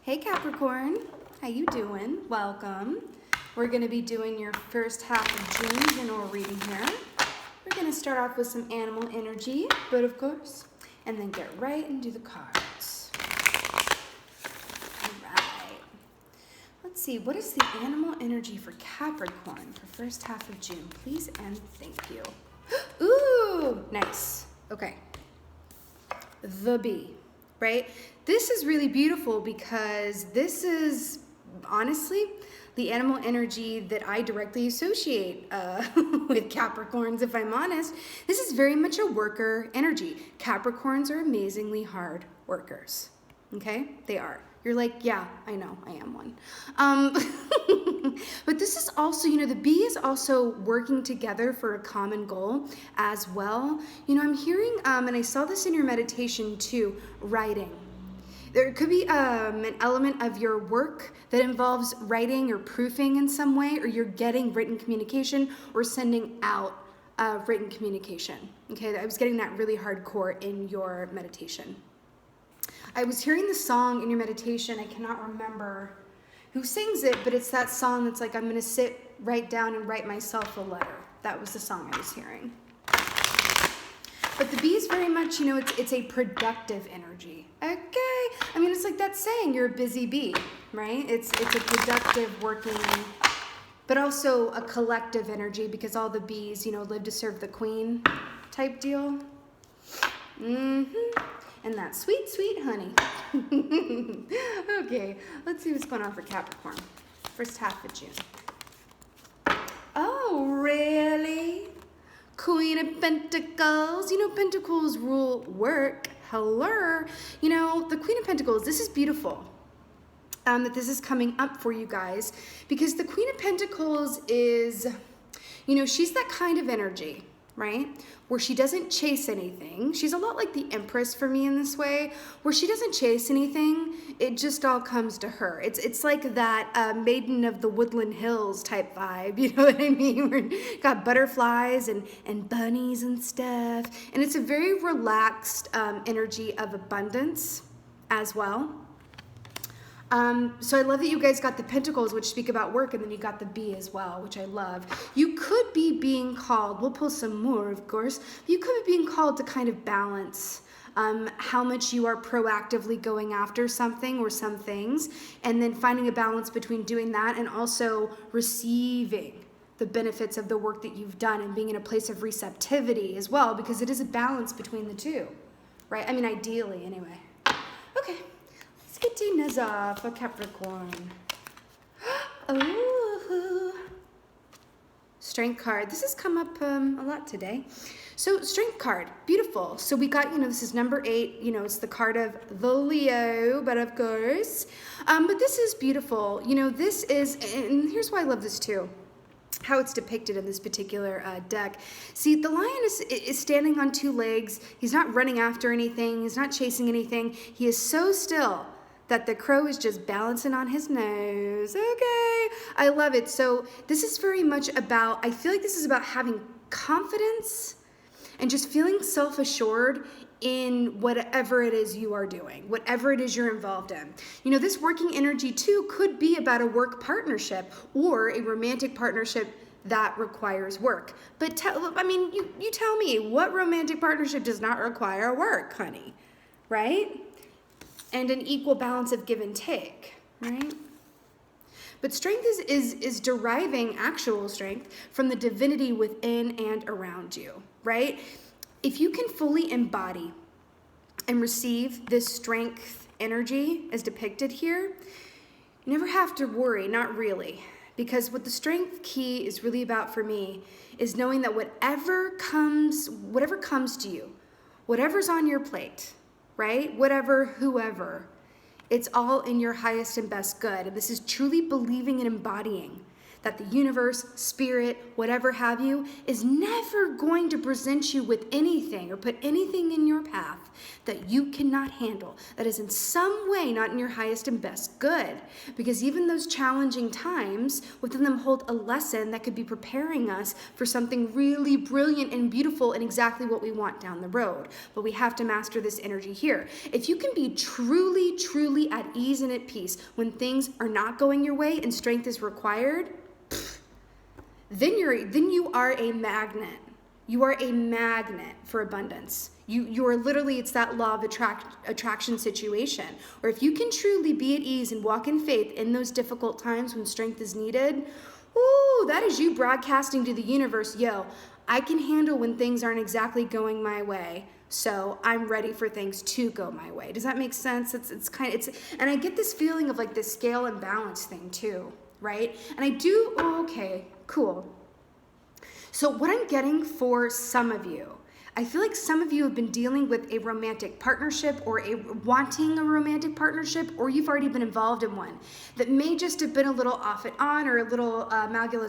Hey Capricorn, how you doing? Welcome. We're going to be doing your first half of June general reading here. We're going to start off with some animal energy, but of course, and then get right into the cards. All right. Let's see, what is the animal energy for Capricorn for first half of June? Please and thank you. Ooh, nice. Okay. The bee. Right? This is really beautiful because this is honestly the animal energy that I directly associate with Capricorns, if I'm honest. This is very much a worker energy. Capricorns are amazingly hard workers. Okay? They are. You're like, yeah, I know, I am one. But this is also, the bee is also working together for a common goal as well. I'm hearing, and I saw this in your meditation too, writing. There could be an element of your work that involves writing or proofing in some way, or you're getting written communication or sending out written communication. Okay, I was getting that really hardcore in your meditation. I was hearing the song in your meditation. I cannot remember who sings it, but it's that song that's like, I'm going to sit right down and write myself a letter. That was the song I was hearing. But the bee is very much, it's a productive energy. Okay. I mean, it's like that saying, you're a busy bee, right? It's a productive working, but also a collective energy because all the bees, live to serve the queen type deal. And that sweet, sweet honey. Okay, let's see what's going on for Capricorn. First half of June. Oh, really? Queen of Pentacles. Pentacles rule work. Hello. The Queen of Pentacles, this is beautiful. That this is coming up for you guys. Because the Queen of Pentacles is, she's that kind of energy, right? Where she doesn't chase anything. She's a lot like the Empress for me in this way, where she doesn't chase anything. It just all comes to her. It's like that Maiden of the Woodland Hills type vibe. You know what I mean? Where you got butterflies and bunnies and stuff. And it's a very relaxed energy of abundance as well. So I love that you guys got the Pentacles, which speak about work, and then you got the bee as well, which I love. You could be being called, we'll pull some more, of course, you could be being called to kind of balance how much you are proactively going after something or some things, and then finding a balance between doing that and also receiving the benefits of the work that you've done and being in a place of receptivity as well, because it is a balance between the two, right? I mean, ideally, anyway. Okay. Let's get Nazar for Capricorn. Ooh. Strength card. This has come up a lot today. So Strength card, beautiful. So we got, this is number 8. It's the card of the Leo, but of course. But this is beautiful. This is, and here's why I love this too. How it's depicted in this particular deck. See, the lion is standing on 2 legs. He's not running after anything. He's not chasing anything. He is so still that the crow is just balancing on his nose. Okay, I love it. So this is very much about, I feel like this is about having confidence and just feeling self-assured in whatever it is you are doing, whatever it is you're involved in. This working energy too could be about a work partnership or a romantic partnership that requires work. But you tell me, what romantic partnership does not require work, honey, right? And an equal balance of give and take, right? But strength is deriving actual strength from the divinity within and around you, right? If you can fully embody and receive this strength energy as depicted here, you never have to worry, not really. Because what the strength key is really about for me is knowing that whatever comes to you, whatever's on your plate, right? Whatever, whoever, it's all in your highest and best good. And this is truly believing and embodying that the universe, spirit, whatever have you, is never going to present you with anything or put anything in your path that you cannot handle, that is in some way not in your highest and best good. Because even those challenging times, within them hold a lesson that could be preparing us for something really brilliant and beautiful and exactly what we want down the road. But we have to master this energy here. If you can be truly, truly at ease and at peace when things are not going your way and strength is required, then you are a magnet. You are a magnet for abundance. You are literally, it's that law of attraction situation. Or if you can truly be at ease and walk in faith in those difficult times when strength is needed, ooh, that is you broadcasting to the universe, yo, I can handle when things aren't exactly going my way. So I'm ready for things to go my way. Does that make sense? And I get this feeling of like this scale and balance thing too, right? And I do, okay, cool. So what I'm getting for some of you, I feel like some of you have been dealing with a romantic partnership or wanting a romantic partnership, or you've already been involved in one that may just have been a little off and on or a little malleable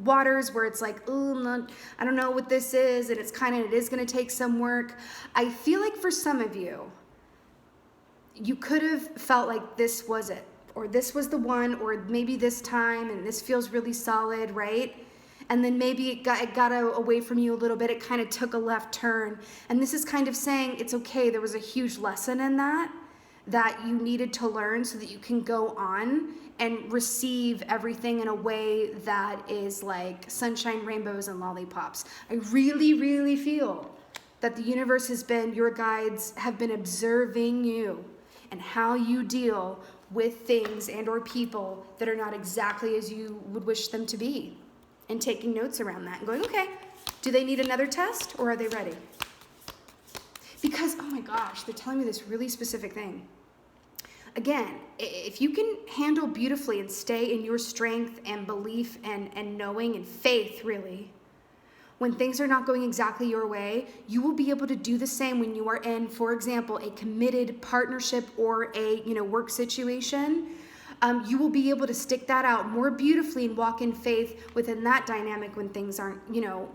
waters where it's like, oh, I don't know what this is, and it is going to take some work. I feel like for some of you, you could have felt like this was it, or this was the one, or maybe this time, and this feels really solid, right? And then maybe it got away from you a little bit. It kind of took a left turn. And this is kind of saying it's okay. There was a huge lesson in that you needed to learn so that you can go on and receive everything in a way that is like sunshine, rainbows, and lollipops. I really, really feel that the universe your guides have been observing you and how you deal with things and or people that are not exactly as you would wish them to be. And taking notes around that and going, okay, do they need another test or are they ready? Because, oh my gosh, they're telling me this really specific thing. Again, if you can handle beautifully and stay in your strength and belief and knowing and faith, really, when things are not going exactly your way, you will be able to do the same when you are in, for example, a committed partnership or a work situation. You will be able to stick that out more beautifully and walk in faith within that dynamic when things aren't,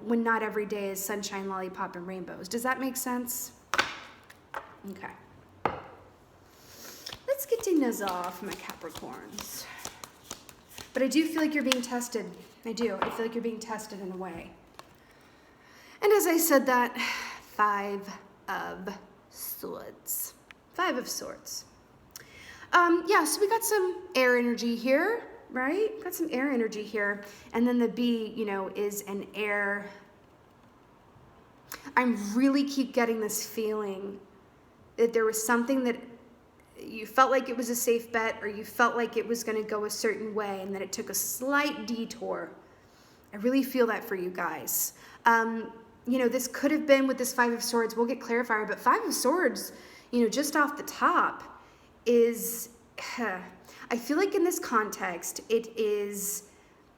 when not every day is sunshine, lollipop, and rainbows. Does that make sense? Okay. Let's get those off, my Capricorns. But I do feel like you're being tested. I do. I feel like you're being tested in a way. And as I said that, 5 of Swords. 5 of Swords. So we got some air energy here, right? Got some air energy here. And then the B, is an air. I'm really keep getting this feeling that there was something that you felt like it was a safe bet or you felt like it was going to go a certain way and that it took a slight detour. I really feel that for you guys. This could have been with this 5 of Swords. We'll get clarifier, but 5 of Swords, just off the top, is, I feel like in this context, it is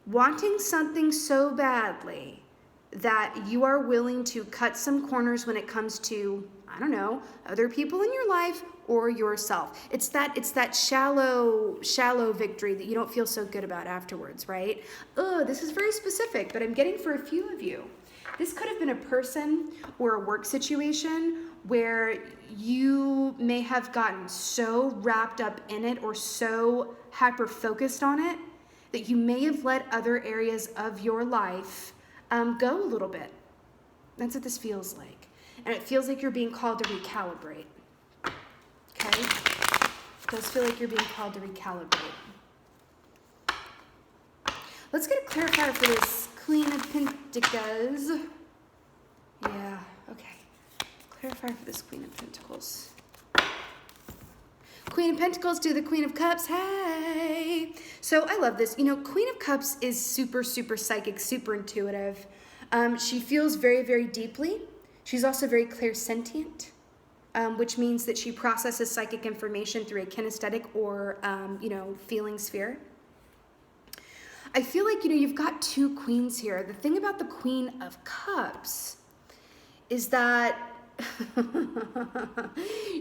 wanting something so badly that you are willing to cut some corners when it comes to, I don't know, other people in your life or yourself. It's that shallow victory that you don't feel so good about afterwards, right? This is very specific, but I'm getting for a few of you. This could have been a person or a work situation where you may have gotten so wrapped up in it or so hyper-focused on it that you may have let other areas of your life go a little bit. That's what this feels like. And it feels like you're being called to recalibrate. Okay? It does feel like you're being called to recalibrate. Let's get a clarifier for this Queen of Pentacles. Yeah, okay. Clarifier for this Queen of Pentacles. Queen of Pentacles to the Queen of Cups. Hey! So I love this. Queen of Cups is super, super psychic, super intuitive. She feels very, very deeply. She's also very clairsentient, which means that she processes psychic information through a kinesthetic or, feeling sphere. I feel like, you've got 2 queens here. The thing about the Queen of Cups is that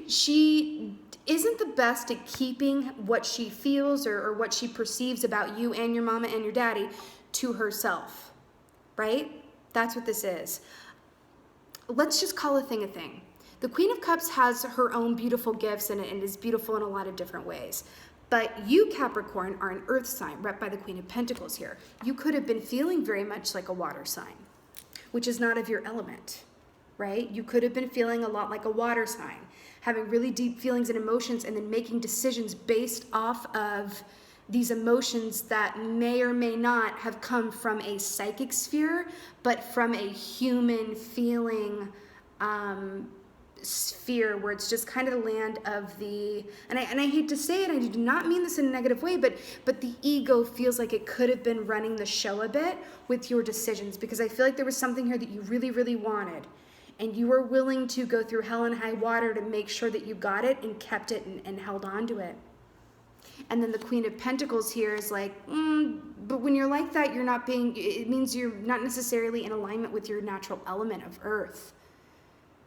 she isn't the best at keeping what she feels or what she perceives about you and your mama and your daddy to herself, right? That's what this is. Let's just call a thing a thing. The Queen of Cups has her own beautiful gifts and is beautiful in a lot of different ways. But you, Capricorn, are an earth sign, rep by the Queen of Pentacles here. You could have been feeling very much like a water sign, which is not of your element, right? You could have been feeling a lot like a water sign, having really deep feelings and emotions and then making decisions based off of these emotions that may or may not have come from a psychic sphere, but from a human feeling sphere where it's just kind of the land of the, and I hate to say it, I do not mean this in a negative way, but the ego feels like it could have been running the show a bit with your decisions, because I feel like there was something here that you really, really wanted, and you were willing to go through hell and high water to make sure that you got it and kept it and held on to it. And then the Queen of Pentacles here is like, but when you're like that, you're not being, it means you're not necessarily in alignment with your natural element of earth,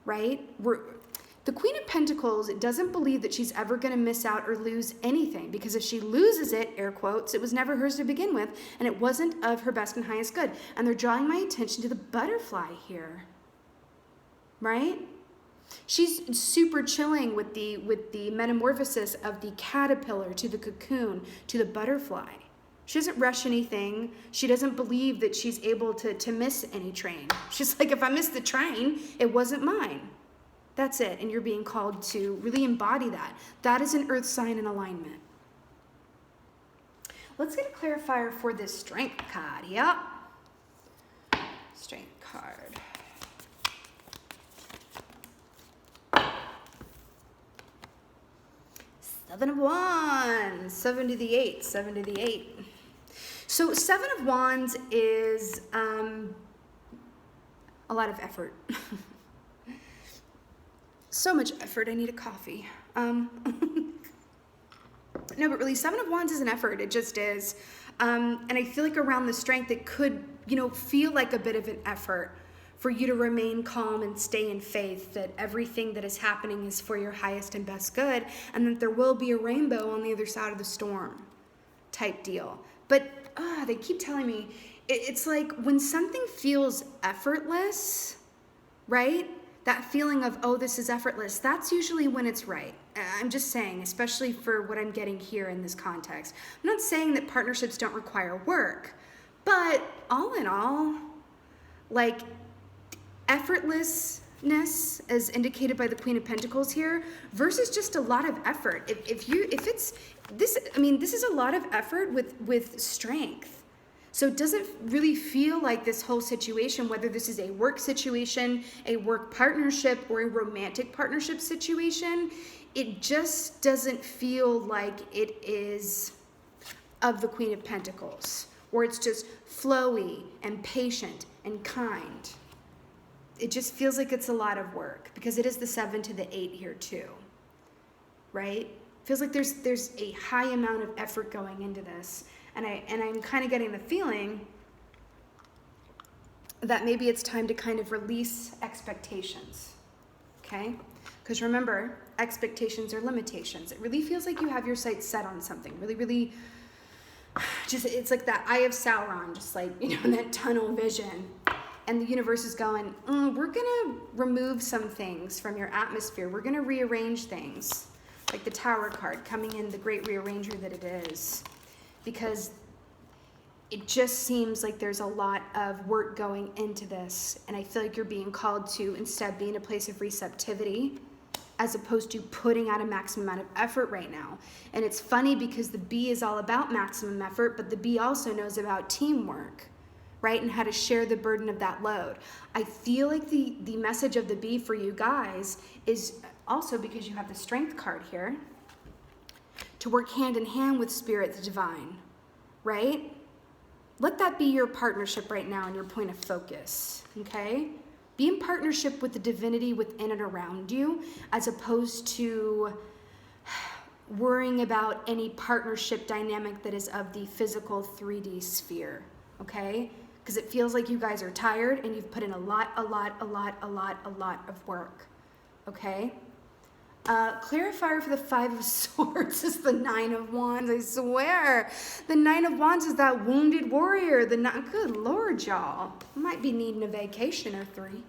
right? The Queen of Pentacles doesn't believe that she's ever going to miss out or lose anything, because if she loses it, air quotes, it was never hers to begin with, and it wasn't of her best and highest good. And they're drawing my attention to the butterfly here, right? She's super chilling with the metamorphosis of the caterpillar to the cocoon to the butterfly. She doesn't rush anything. She doesn't believe that she's able to miss any train. She's like, if I missed the train, it wasn't mine. That's it. And you're being called to really embody that. That is an earth sign in alignment. Let's get a clarifier for this strength card. Yep. Strength card. Seven of Wands, 7 to the 8, 7 to the 8. So 7 of Wands is a lot of effort. So much effort, I need a coffee. No, but really, 7 of Wands is an effort, it just is. And I feel like around the strength, it could, feel like a bit of an effort for you to remain calm and stay in faith that everything that is happening is for your highest and best good, and that there will be a rainbow on the other side of the storm type deal. But they keep telling me, it's like when something feels effortless, right? That feeling of, oh, this is effortless, that's usually when it's right. I'm just saying, especially for what I'm getting here in this context. I'm not saying that partnerships don't require work, but all in all, like, effortlessness as indicated by the Queen of Pentacles here versus just a lot of effort. If it's this, this is a lot of effort with strength. So it doesn't really feel like this whole situation, whether this is a work situation, a work partnership, or a romantic partnership situation, it just doesn't feel like it is of the Queen of Pentacles, or it's just flowy and patient and kind. It just feels like it's a lot of work, because it is the 7 to the 8 here too, right? Feels like there's a high amount of effort going into this, and I'm kind of getting the feeling that maybe it's time to kind of release expectations, okay? Because remember, expectations are limitations. It really feels like you have your sights set on something, really, really. Just, it's like that Eye of Sauron, just like, that tunnel vision. And the universe is going, we're going to remove some things from your atmosphere. We're going to rearrange things, like the Tower card coming in, the great rearranger that it is. Because it just seems like there's a lot of work going into this. And I feel like you're being called to instead be in a place of receptivity, as opposed to putting out a maximum amount of effort right now. And it's funny because the bee is all about maximum effort, but the bee also knows about teamwork, right? And how to share the burden of that load. I feel like the message of the bee for you guys is also, because you have the strength card here, to work hand in hand with Spirit the Divine, right? Let that be your partnership right now and your point of focus, okay? Be in partnership with the divinity within and around you, as opposed to worrying about any partnership dynamic that is of the physical 3D sphere, okay? Because it feels like you guys are tired and you've put in a lot of work, okay? Clarifier for the Five of Swords is the Nine of Wands, I swear. The Nine of Wands is that wounded warrior. Good Lord, y'all. Might be needing a vacation or 3.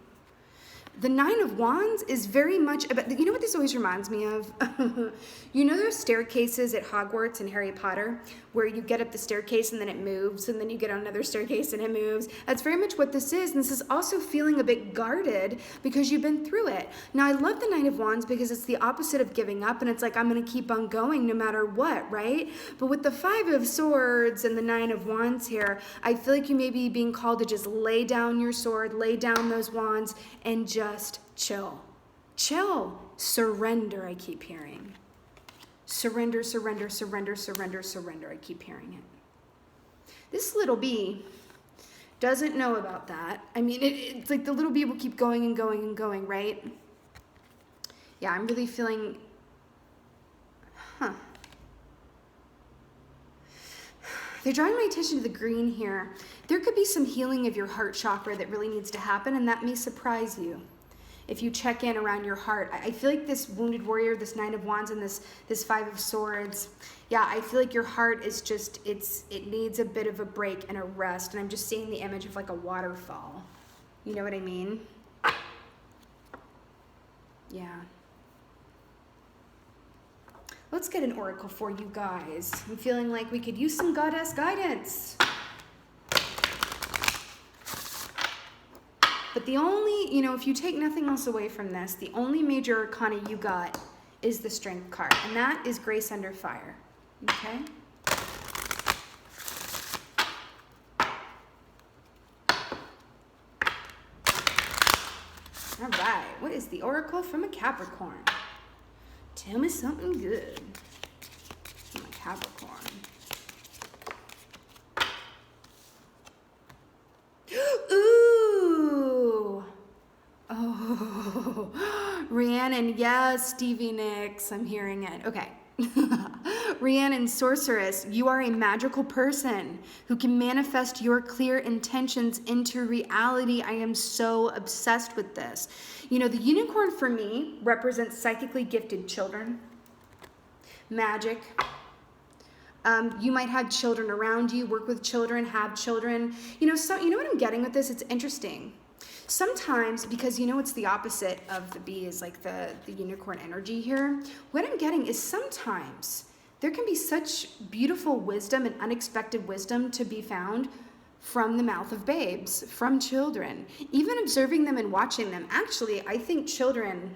The Nine of Wands is very much about, you know what this always reminds me of? You know those staircases at Hogwarts and Harry Potter where you get up the staircase and then it moves and then you get on another staircase and it moves? That's very much what this is. And this is also feeling a bit guarded because you've been through it. Now, I love the Nine of Wands because it's the opposite of giving up and it's like, I'm going to keep on going no matter what, right? But with the Five of Swords and the Nine of Wands here, I feel like you may be being called to just lay down your sword, lay down those wands, and just chill. Chill. Surrender, I keep hearing. Surrender, surrender, surrender, surrender, surrender. I keep hearing it. This little bee doesn't know about that. I mean, it's like the little bee will keep going and going and going, right? Yeah, I'm really feeling, They're drawing my attention to the green here. There could be some healing of your heart chakra that really needs to happen, and that may surprise you. If you check in around your heart, I feel like this wounded warrior, this Nine of Wands, and this Five of Swords, yeah, I feel like your heart is just, it needs a bit of a break and a rest, and I'm just seeing the image of like a waterfall. You know what I mean? Yeah. Let's get an oracle for you guys. I'm feeling like we could use some goddess guidance. But the only, if you take nothing else away from this, the only major arcana you got is the Strength card, and that is Grace Under Fire. Okay? All right, what is the oracle from a Capricorn? Tell me something good from a Capricorn. Ooh! Oh, Rhiannon, yes, Stevie Nicks, I'm hearing it. Okay. Rhiannon, Sorceress, you are a magical person who can manifest your clear intentions into reality. I am so obsessed with this. The unicorn for me represents psychically gifted children, magic. You might have children around you, work with children, have children. So you know what I'm getting with this? It's interesting. Sometimes, because it's the opposite of the bee is like the unicorn energy here, what I'm getting is sometimes there can be such beautiful wisdom and unexpected wisdom to be found from the mouth of babes, from children. Even observing them and watching them. Actually, I think children,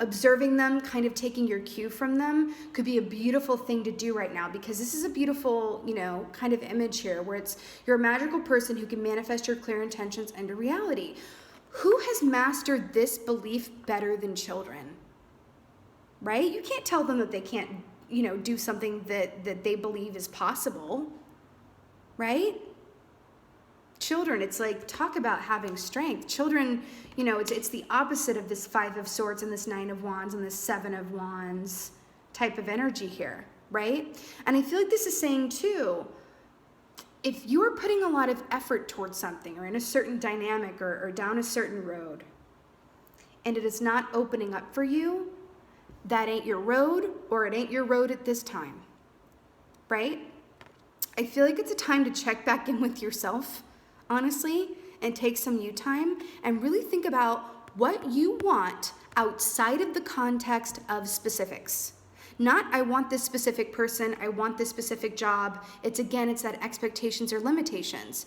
observing them, kind of taking your cue from them, could be a beautiful thing to do right now, because this is a beautiful, kind of image here where you're a magical person who can manifest your clear intentions into reality. Who has mastered this belief better than children? Right? You can't tell them that they can't, do something that they believe is possible. Right? Children, it's like, talk about having strength. Children, it's the opposite of this Five of Swords and this Nine of Wands and this Seven of Wands type of energy here, right? And I feel like this is saying too, if you're putting a lot of effort towards something or in a certain dynamic or down a certain road, and it is not opening up for you, that ain't your road, or it ain't your road at this time, right? I feel like it's a time to check back in with yourself, honestly, and take some you time and really think about what you want outside of the context of specifics. Not, I want this specific person, I want this specific job. It's that expectations or limitations.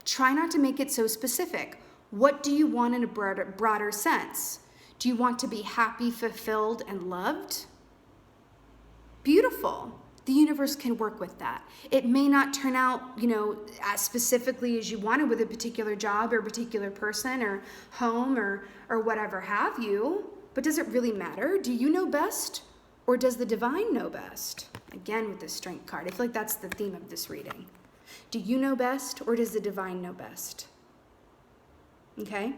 Try not to make it so specific. What do you want in a broader sense? Do you want to be happy, fulfilled, and loved? Beautiful. The universe can work with that. It may not turn out, as specifically as you wanted with a particular job or a particular person or home or whatever have you, but does it really matter? Do you know best, or does the divine know best? Again, with the Strength card, I feel like that's the theme of this reading. Do you know best, or does the divine know best? Okay?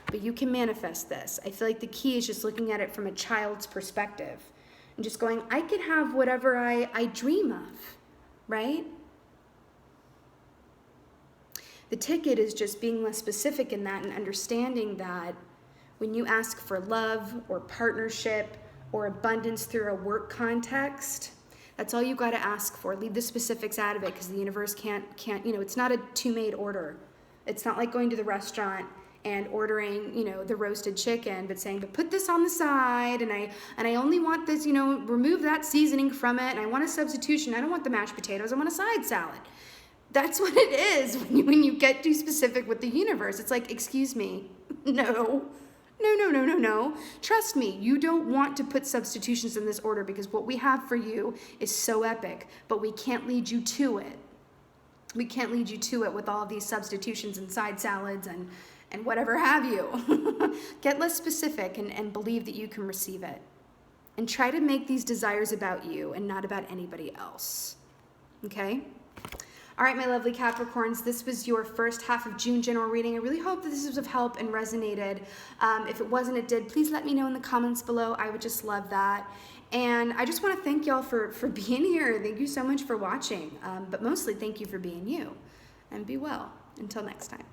But you can manifest this. I feel like the key is just looking at it from a child's perspective. And just going, I can have whatever I dream of, right? The ticket is just being less specific in that and understanding that When you ask for love or partnership or abundance through a work context, that's all you got to ask for. Leave the specifics out of it because the universe can't, it's not a two-made order. It's not like going to the restaurant and ordering, the roasted chicken, but saying, but put this on the side, and I only want this, remove that seasoning from it, and I want a substitution. I don't want the mashed potatoes. I want a side salad. That's what it is when you get too specific with the universe. It's like, excuse me, no. Trust me, you don't want to put substitutions in this order because what we have for you is so epic, but we can't lead you to it. We can't lead you to it with all of these substitutions and side salads and whatever have you. Get less specific and believe that you can receive it. And try to make these desires about you and not about anybody else. Okay? All right, my lovely Capricorns, this was your first half of June general reading. I really hope that this was of help and resonated. If it wasn't, it did. Please let me know in the comments below. I would just love that. And I just want to thank y'all for being here. Thank you so much for watching. But mostly, thank you for being you. And be well. Until next time.